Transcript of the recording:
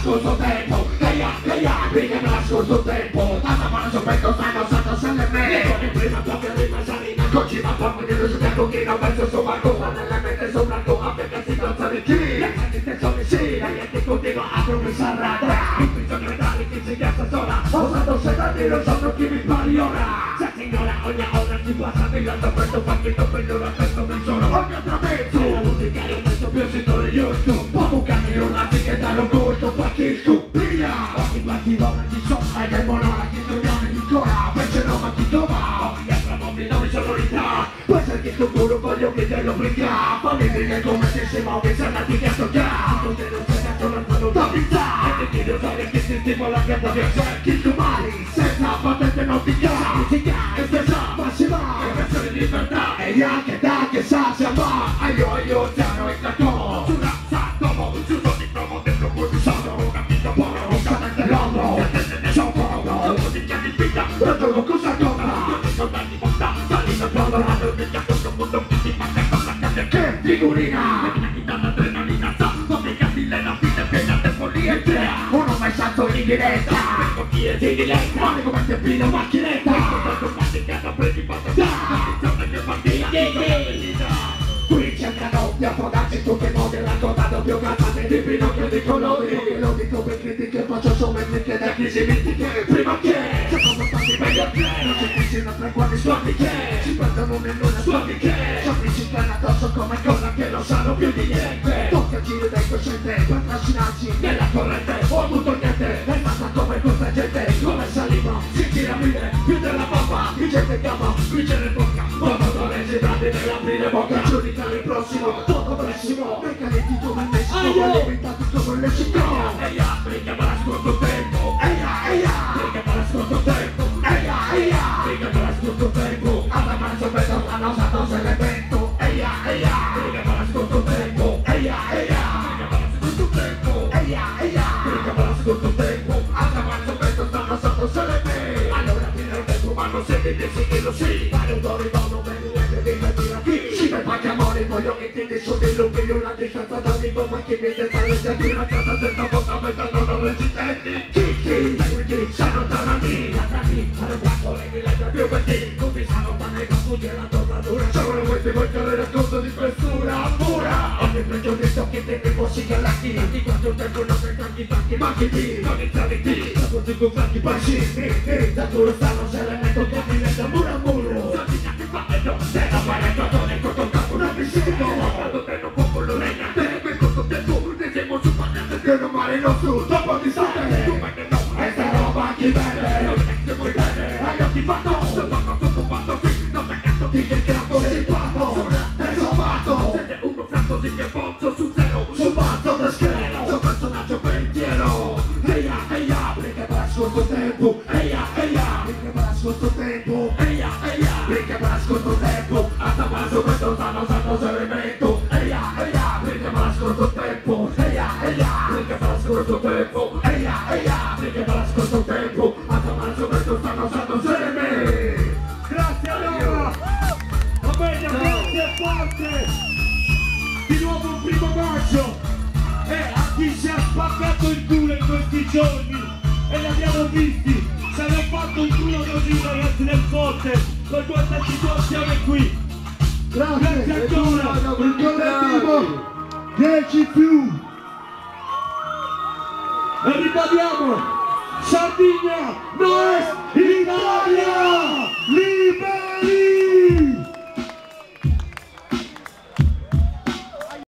scorso tempo. Perché per la scorso tempo. Tanta mano sul petto stanno sotto selle me. Con il prima proprio rimasarina. Cocci ma fammi dello sotto che non penso su Marco. Ma nelle mente soprattutto a perché si danza di chi. La gente sono sì, la gente continua a provvisare. In prigione mentale chi si piazza sola. Ho stato 7 anni, non so chi mi pari ora. Se signora ogni ora si passa migliando questo partito per ora questo mi sono. Ogni altro mezzo. La musica è un mezzo più sito di YouTube. Poco cambio una etichetta non gusto pacchisco. Via! Ogni partito non ci sono. E del monora chi troviamo di cora. Invece non ma chi trova. Ogni altra mobile non mi sonorità. Può essere che il futuro voglio che te lo brinca. Famiglie come se si muove se andati che sto già. Non te lo sei dato non fanno da pizza. E ti chiedo sai che si stimola la pianta che c'è. Chi tu mali senza patente non ti chiama. Musica estesa massima. E versione di libertà. E anche da che sa si ama. Io piano e cacò. Sulla sa dopo. Su sono di promo dentro cui sono. Una vita buona. Un cadente l'uomo. E te ne so poco. Dopo di che di vita. Non trovo cosa compra. Io ti sono di bontà. Sali da provo. La dormita con un mondo che ti manda con la cambia. Che figurina. La chitarra adrenalina sa. Come candile la vita piena di follia e crea. Uno mai santo in diretta. Per chi è di diretta. Male come te pila macchinetta. Tanto fate che hanno preso i patati. Condizione che partia. Qui cercano di affogarsi tutte le mode. Raccontando più cantate di Pinocchio di colori. Che lo dico per critiche. Faccio sommetriche da crisi mitiche. Prima che si comportati meglio che non si cucina tra quali suoni che si perdono nell'una suoni che si appiccicano addosso come cosa che non sanno più di niente. Tocca girare dai cosciente per trascinarsi nella corrente. Ho avuto niente, è fatta come questa gente. Come saliva, si tira vide, più della pappa. Qui gente gamba, qui c'è le bocca. Quando non esitate nell'aprire bocca. Giudicare il prossimo, poco prossimo. Meccanici come il Messico, limitati come il Messico. Eia, perché me la scorso tempo. Eia, perché me la scorso tempo. Eia, perché me la scorso tempo. Alla marcia per hanno usato l'elemento. Eia, perché me la scorso tempo. Eia, perché me la scorso tempo. Eia, perché me la scorso tempo. Alla marcia per stanno usato l'elemento. Allora fino al tempo ma non siete dici che lo si. Fare un dori dono per il legge di mentira chi. Si per pacchi amore voglio che ti dici di lunghi una distanza da vivo ma chi mi detta legge di una casa senza poca metà non resistenti. Chi sanno tanami fare un quattro e mi legge più per te. Come sanno pane che fugge la tornatura. Solo questi vuoi che le racconto di questura pura. Ogni pregiudizio che te ne fossi galacchi. Di quanto tempo non sei tanti ma chi ti non insanity. Da tutti i confronti passi da duro stanno se le metto che mi metto muro a muro. Santi che fate no se non fai il cotone con un capo non mi sento. Quando te non può lo regna te per questo tempo ne siamo su panette che non male non su dopo di state. Tu perché no questa roba chi vede non è che vuoi bene hai occhi fatto se fanno tutto quanto qui non mi cazzo di che capo si fatto sono trovato siete uno franco sì che pozzo su zero sul mazzo da schiero sono personaggio pensiero. Eia perché per ascolto tempo. Eia perché per ascolto tempo. Eia perché per ascolto tempo. A tabasso questo stanno usando l'elemento. Eia perché per ascolto tempo. Eia perché per ascolto tempo. Eia perché per ascolto tempo. A tabasso questo stanno usando l'elemento. Grazie allora. Va bene, grazie forte. Di nuovo un 1° maggio. E a chi si è spaccato il culo in questi giorni e li abbiamo visti, se ne ha fatto un culo così ragazzi del Forte per questa situazione qui. Grazie ancora. Il collettivo 10+. E ribadiamo, Sardegna no es Italia!